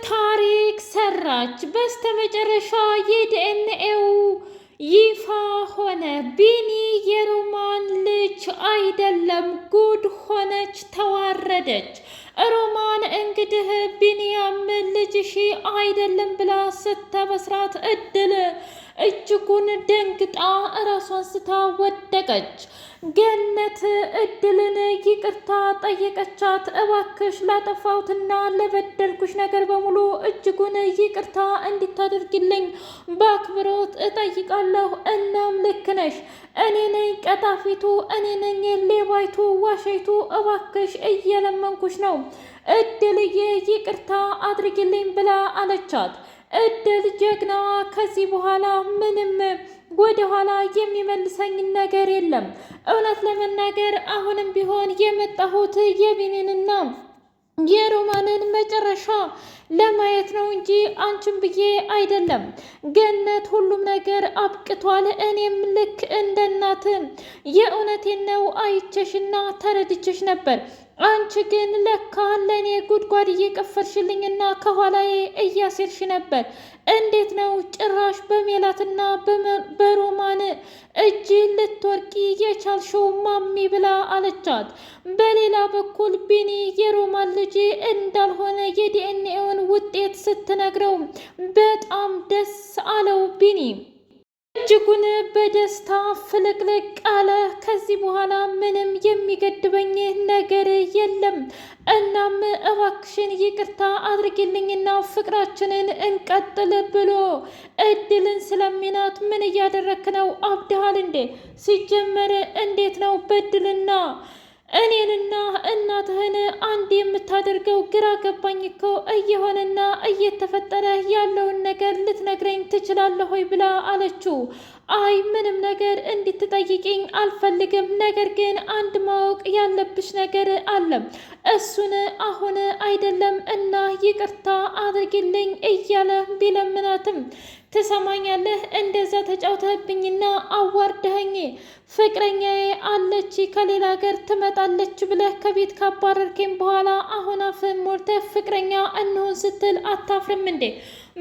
ታሪክ ሰራች። በስተመጨረሻ የዲኤንኤው ይፋ ሆነ። ቢኒ የሮማን ልጅ አይደለም። ጉድ ሆነች፣ ተዋረደች። ሮማን እንግዲህ ቢኒያም ልጅሽ አይደለም ብላ ስተበስራት እድል እጅጉን ደንግጣ እራሷን ስታ ወደቀች። ገነት እድልን ይቅርታ ጠየቀቻት። እባክሽ ላጠፋሁትና ለበደልኩሽ ነገር በሙሉ እጅጉን ይቅርታ እንድታደርግልኝ በአክብሮት እጠይቃለሁ። እናም ልክ ነሽ፣ እኔ ነኝ ቀጣፊቱ፣ እኔ ነኝ ሌባይቱ፣ ዋሸይቱ። እባክሽ እየለመንኩሽ ነው እድልዬ ይቅርታ አድርግልኝ ብላ አለቻት። እድል ጀግናዋ ከዚህ በኋላ ምንም ወደ ኋላ የሚመልሰኝ ነገር የለም። እውነት ለመናገር አሁንም ቢሆን የመጣሁት የቢኒንና የሮማንን መጨረሻ ለማየት ነው እንጂ አንቺን ብዬ አይደለም። ገነት ሁሉም ነገር አብቅቷል። እኔም ልክ እንደ እናት የእውነቴን ነው አይቸሽና ተረድቸሽ ነበር። አንቺ ግን ለካ ለእኔ ጉድጓድ እየቀፈርሽልኝና ከኋላዬ እያሴርሽ ነበር። እንዴት ነው ጭራሽ በሜላትና በሮማን እጅ ልትወርቂ የቻልሽው ማሚ ብላ አለቻት። በሌላ በኩል ቢኒ የሮማን ልጅ እንዳልሆነ የዲኤንኤውን ውጤት ስትነግረው በጣም ደስ አለው። ቢኒ እጅጉን በደስታ ፍልቅልቅ አለ። ከዚህ በኋላ ምንም የሚገድበኝ ነገር የለም። እናም እባክሽን ይቅርታ አድርጊልኝና ፍቅራችንን እንቀጥል ብሎ እድልን ስለሚናት ምን እያደረክ ነው? አብድሃል እንዴ? ሲጀመር እንዴት ነው በድልና እኔንና እናትህን አንድ የምታደርገው? ግራ ገባኝ እኮ እየሆነና እየተፈጠረ ያለውን ነገር ልትነግረኝ ትችላለህ ሆይ ብላ አለችው። አይ ምንም ነገር እንድትጠይቅኝ አልፈልግም፣ ነገር ግን አንድ ማወቅ ያለብሽ ነገር አለ። እሱን አሁን አይደለም እና ይቅርታ አድርጊልኝ እያለ ቢለምናትም ትሰማኛለህ? እንደዛ ተጫውተህብኝና አዋርደኸኝ ፍቅረኛዬ አለች ከሌላ ሀገር ትመጣለች ብለህ ከቤት ካባረርኬም በኋላ አሁን አፍህን ሞልተህ ፍቅረኛ እንሆን ስትል አታፍርም እንዴ?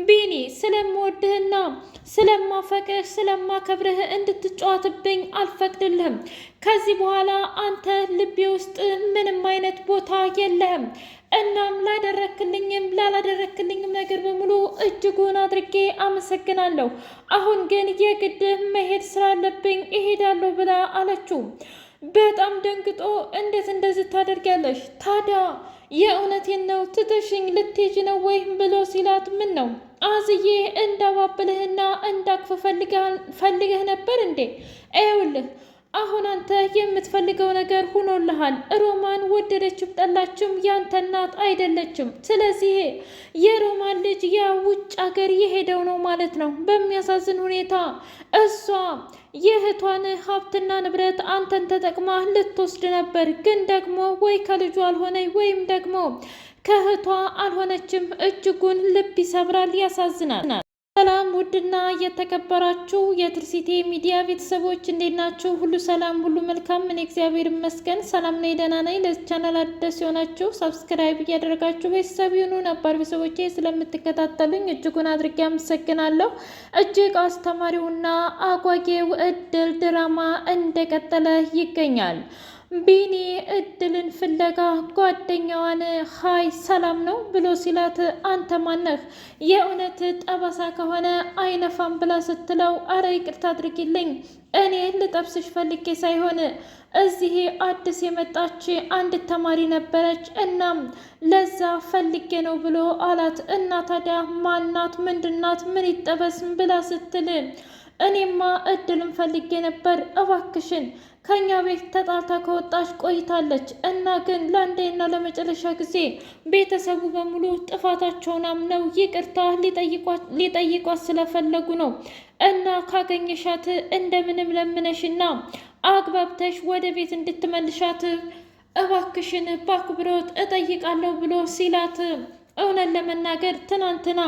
ቢኒ ስለምወድህና ስለማፈቅርህ ስለማከብርህ እንድትጫወትብኝ አልፈቅድልህም። ከዚህ በኋላ አንተ ልቤ ውስጥ ምንም አይነት ቦታ የለህም። እናም ላደረክልኝም ላላደረክልኝም ነገር በሙሉ እጅጉን አድርጌ አመሰግናለሁ። አሁን ግን የግድ መሄድ ስላለብኝ እሄዳለሁ ብላ አለችው። በጣም ደንግጦ እንዴት እንደዚህ ታደርጊያለሽ? ታዲያ የእውነቴን ነው ትተሽኝ ልትሄጂ ነው ወይም ብሎ ሲላት ምን ነው አዝዬ እንዳባብልህና እንዳቅፍ ፈልገህ ነበር እንዴ? ይኸውልህ አሁን አንተ የምትፈልገው ነገር ሆኖልሃል። ሮማን ወደደችም ጠላችም ያንተ እናት አይደለችም። ስለዚህ የሮማን ልጅ ያ ውጭ ሀገር የሄደው ነው ማለት ነው። በሚያሳዝን ሁኔታ እሷ የእህቷን ሀብትና ንብረት አንተን ተጠቅማ ልትወስድ ነበር። ግን ደግሞ ወይ ከልጁ አልሆነ ወይም ደግሞ ከእህቷ አልሆነችም። እጅጉን ልብ ይሰብራል፣ ያሳዝናል። ሰላም ውድና የተከበራችሁ የትርሲቴ ሚዲያ ቤተሰቦች እንዴት ናችሁ? ሁሉ ሰላም፣ ሁሉ መልካም። እኔ እግዚአብሔር ይመስገን ሰላም ነኝ፣ ደህና ነኝ። ለዚህ ቻናል አዲስ የሆናችሁ ሰብስክራይብ እያደረጋችሁ ቤተሰብ ይሁኑ። ነባር ቤተሰቦቼ ስለምትከታተሉኝ እጅጉን አድርጌ አመሰግናለሁ። እጅግ አስተማሪውና አጓጌው እድል ድራማ እንደቀጠለ ይገኛል። ቢኒ እድልን ፍለጋ ጓደኛዋን ሀይ ሰላም ነው ብሎ ሲላት አንተ ማነህ? የእውነት ጠባሳ ከሆነ አይነፋም ብላ ስትለው አረ ይቅርታ አድርጊልኝ፣ እኔ ልጠብስሽ ፈልጌ ሳይሆን እዚህ አዲስ የመጣች አንድ ተማሪ ነበረች፣ እናም ለዛ ፈልጌ ነው ብሎ አላት። እና ታዲያ ማናት? ምንድናት? ምን ይጠበስ ብላ ስትል እኔማ እድልን ፈልጌ ነበር፣ እባክሽን ከኛ ቤት ተጣልታ ከወጣች ቆይታለች እና ግን ለአንዴና ለመጨረሻ ጊዜ ቤተሰቡ በሙሉ ጥፋታቸውን አምነው ይቅርታ ሊጠይቋት ስለፈለጉ ነው እና ካገኘሻት እንደምንም ለምነሽና አግባብተሽ ወደ ቤት እንድትመልሻት እባክሽን በአክብሮት እጠይቃለሁ ብሎ ሲላት እውነት ለመናገር ትናንትና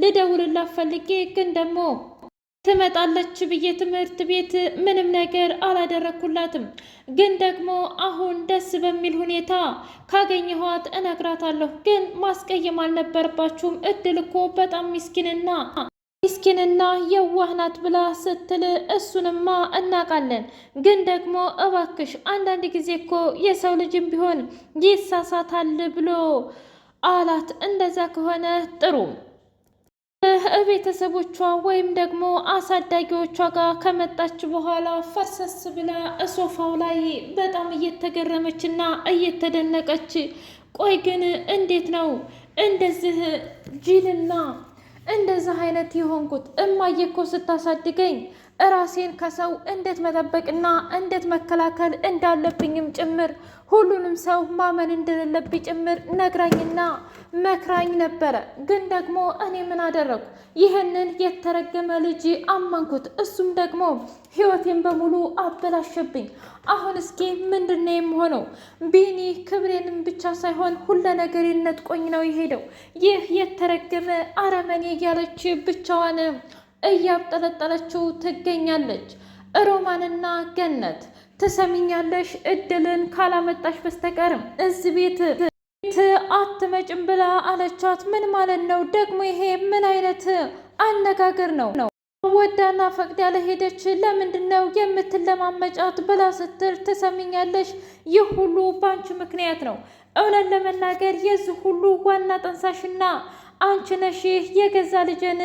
ልደውልላት ፈልጌ ግን ደግሞ ትመጣለች ብዬ ትምህርት ቤት ምንም ነገር አላደረኩላትም። ግን ደግሞ አሁን ደስ በሚል ሁኔታ ካገኘኋት እነግራታለሁ። ግን ማስቀየም አልነበረባችሁም። እድል እኮ በጣም ምስኪንና የዋህ ናት ብላ ስትል እሱንማ እናውቃለን። ግን ደግሞ እባክሽ አንዳንድ ጊዜ እኮ የሰው ልጅም ቢሆን ይሳሳታል ብሎ አላት። እንደዛ ከሆነ ጥሩ ቤተሰቦቿ ወይም ደግሞ አሳዳጊዎቿ ጋር ከመጣች በኋላ ፈርሰስ ብላ ሶፋው ላይ በጣም እየተገረመች እና እየተደነቀች፣ ቆይ ግን እንዴት ነው እንደዚህ ጅልና እንደዚህ አይነት የሆንኩት? እማዬ እኮ ስታሳድገኝ ራሴን ከሰው እንዴት መጠበቅና እንዴት መከላከል እንዳለብኝም ጭምር ሁሉንም ሰው ማመን እንደሌለብኝ ጭምር ነግራኝና መክራኝ ነበረ። ግን ደግሞ እኔ ምን አደረግኩ? ይህንን የተረገመ ልጅ አመንኩት። እሱም ደግሞ ሕይወቴን በሙሉ አበላሸብኝ። አሁን እስኪ ምንድን ነው የምሆነው? ቢኒ ክብሬንም ብቻ ሳይሆን ሁለ ነገሬን ነጥቆኝ ነው የሄደው። ይህ የተረገመ አረመኔ እያለች ብቻዋን እያብጠለጠለችው ትገኛለች። ሮማንና ገነት ትሰሚኛለሽ? እድልን ካላመጣሽ በስተቀርም እዚህ ቤት አትመጭም ብላ አለቻት። ምን ማለት ነው ደግሞ ይሄ? ምን አይነት አነጋገር ነው? ወዳና ፈቅድ ያለ ሄደች ለምንድን ነው የምትለማመጫት ብላ ስትል፣ ትሰሚኛለሽ? ይህ ሁሉ ባንቺ ምክንያት ነው። እውነት ለመናገር የዚህ ሁሉ ዋና ጠንሳሽና አንቺ ነሽ የገዛ ልጅን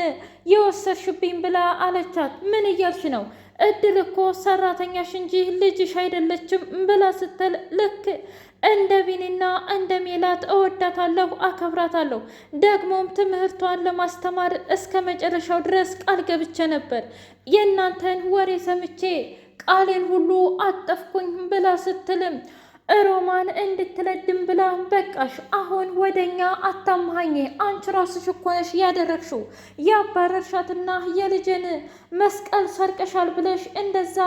የወሰድሽብኝ ብላ አለቻት። ምን እያልሽ ነው? እድል እኮ ሰራተኛሽ እንጂ ልጅሽ አይደለችም ብላ ስትል፣ ልክ እንደ ቢኒና እንደ ሜላት እወዳታለሁ፣ አከብራታለሁ። ደግሞም ትምህርቷን ለማስተማር እስከ መጨረሻው ድረስ ቃል ገብቼ ነበር። የእናንተን ወሬ ሰምቼ ቃሌን ሁሉ አጠፍኩኝ ብላ ስትልም ሮማን እንድትለድም ብላ፣ በቃሽ አሁን ወደኛ አታምሃኝ። አንቺ ራስሽ እኮ ነሽ ያደረግሽው። ያባረርሻትና የልጅን መስቀል ሰርቀሻል ብለሽ እንደዛ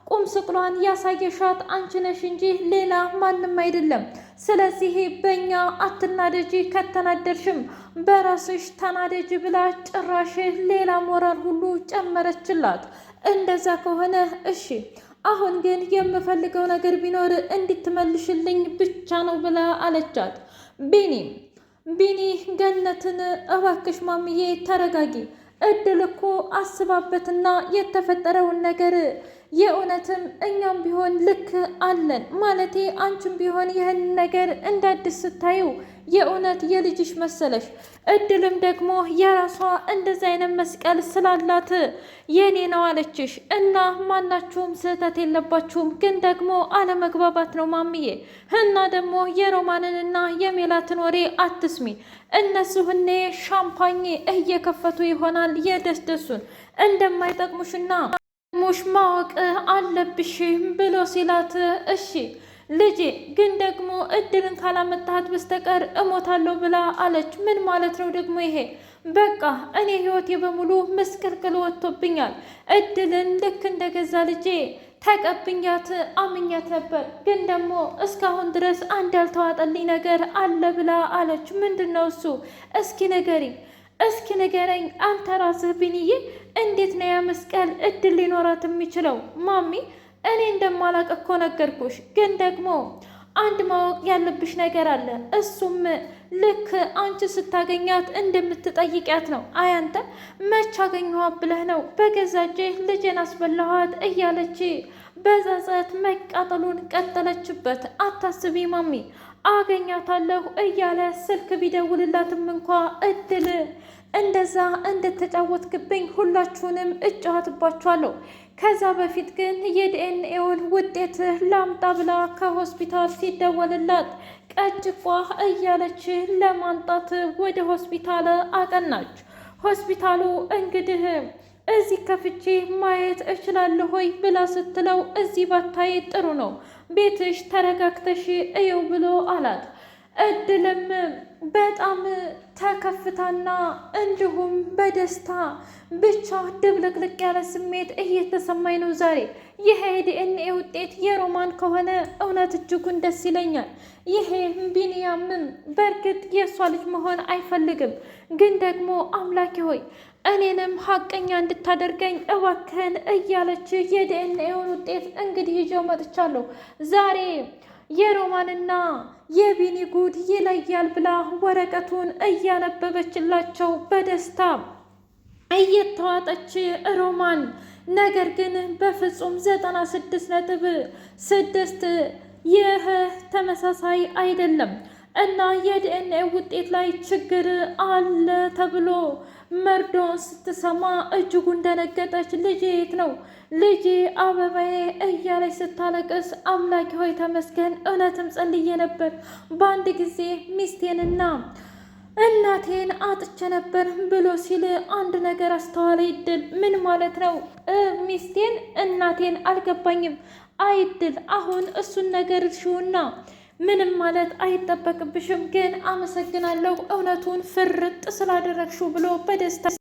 ቁም ስቅሏን ያሳየሻት አንቺ ነሽ እንጂ ሌላ ማንም አይደለም። ስለዚህ በእኛ አትናደጂ፣ ከተናደርሽም በራስሽ ተናደጂ ብላ ጭራሽ ሌላ ሞራል ሁሉ ጨመረችላት። እንደዛ ከሆነ እሺ፣ አሁን ግን የምፈልገው ነገር ቢኖር እንድትመልሽልኝ ብቻ ነው ብላ አለቻት። ቢኒ ገነትን እባክሽ ማምዬ ተረጋጊ፣ እድል እኮ አስባበትና የተፈጠረውን ነገር የእውነትም እኛም ቢሆን ልክ አለን ማለቴ አንቺም ቢሆን ይህን ነገር እንዳዲስ ስታዩ የእውነት የልጅሽ መሰለሽ። እድልም ደግሞ የራሷ እንደዚ አይነት መስቀል ስላላት የኔ ነው አለችሽ። እና ማናችሁም ስህተት የለባችሁም፣ ግን ደግሞ አለመግባባት ነው ማምዬ። እና ደግሞ የሮማንንና የሜላትን ወሬ አትስሚ። እነሱ ህኔ ሻምፓኝ እየከፈቱ ይሆናል የደስደሱን እንደማይጠቅሙሽና ሙሽ ማወቅ አለብሽ ብሎ ሲላት፣ እሺ ልጄ ግን ደግሞ እድልን ካላመጣሃት በስተቀር እሞታለሁ ብላ አለች። ምን ማለት ነው ደግሞ ይሄ? በቃ እኔ ህይወቴ በሙሉ ምስቅልቅል ወጥቶብኛል። እድልን ልክ እንደገዛ ልጄ ተቀብኛት አምኛት ነበር፣ ግን ደግሞ እስካሁን ድረስ አንድ ያልተዋጠልኝ ነገር አለ ብላ አለች። ምንድን ነው እሱ? እስኪ ንገረኝ አንተ ራስህ ቢንዬ፣ እንዴት ነው ያ መስቀል እድል ሊኖራት የሚችለው? ማሚ እኔ እንደማላቅ እኮ ነገርኩሽ፣ ግን ደግሞ አንድ ማወቅ ያለብሽ ነገር አለ። እሱም ልክ አንቺ ስታገኛት እንደምትጠይቂያት ነው። አያንተ መች አገኘኋት ብለህ ነው በገዛ እጄ ልጄን አስበላኋት እያለች በጸጸት መቃጠሉን ቀጠለችበት። አታስቢ ማሚ አገኛታለሁ እያለ ስልክ ቢደውልላትም እንኳ እድል እንደዛ እንድትጫወትክብኝ ሁላችሁንም እጫወትባችኋለሁ። ከዛ በፊት ግን የዲኤንኤውን ውጤት ላምጣ ብላ ከሆስፒታል ሲደወልላት ቀጭቋ እያለች ለማምጣት ወደ ሆስፒታል አቀናች። ሆስፒታሉ እንግዲህ እዚህ ከፍቼ ማየት እችላለሁ ሆይ ብላ ስትለው፣ እዚህ ባታይ ጥሩ ነው፣ ቤትሽ ተረጋግተሽ እየው ብሎ አላት። እድልም በጣም ተከፍታና እንዲሁም በደስታ ብቻ ድብልቅልቅ ያለ ስሜት እየተሰማኝ ነው ዛሬ። ይሄ የዲኤንኤ ውጤት የሮማን ከሆነ እውነት እጅጉን ደስ ይለኛል። ይሄ ቢንያምም በእርግጥ የእሷ ልጅ መሆን አይፈልግም፣ ግን ደግሞ አምላኬ ሆይ እኔንም ሀቀኛ እንድታደርገኝ እባክህን እያለች የዲኤንኤውን ውጤት እንግዲህ ይዤው መጥቻለሁ ዛሬ የሮማንና የቢኒ ጉድ ይለያል ብላ ወረቀቱን እያነበበችላቸው በደስታ እየተዋጠች ሮማን ነገር ግን በፍጹም 96.6 ይህ ተመሳሳይ አይደለም እና የዲኤንኤ ውጤት ላይ ችግር አለ ተብሎ መርዶን ስትሰማ እጅጉን ደነገጠች። ልጄ የት ነው ልጄ አበባዬ እያለች ስታለቅስ አምላኬ ሆይ ተመስገን፣ እውነትም ጸልዬ ነበር። በአንድ ጊዜ ሚስቴንና እናቴን አጥቼ ነበር ብሎ ሲል አንድ ነገር አስተዋለ ይድል። ምን ማለት ነው? ሚስቴን እናቴን አልገባኝም። አይድል አሁን እሱን ነገር እርሺውና ምንም ማለት አይጠበቅብሽም፣ ግን አመሰግናለሁ እውነቱን ፍርጥ ስላደረግሽው ብሎ በደስታ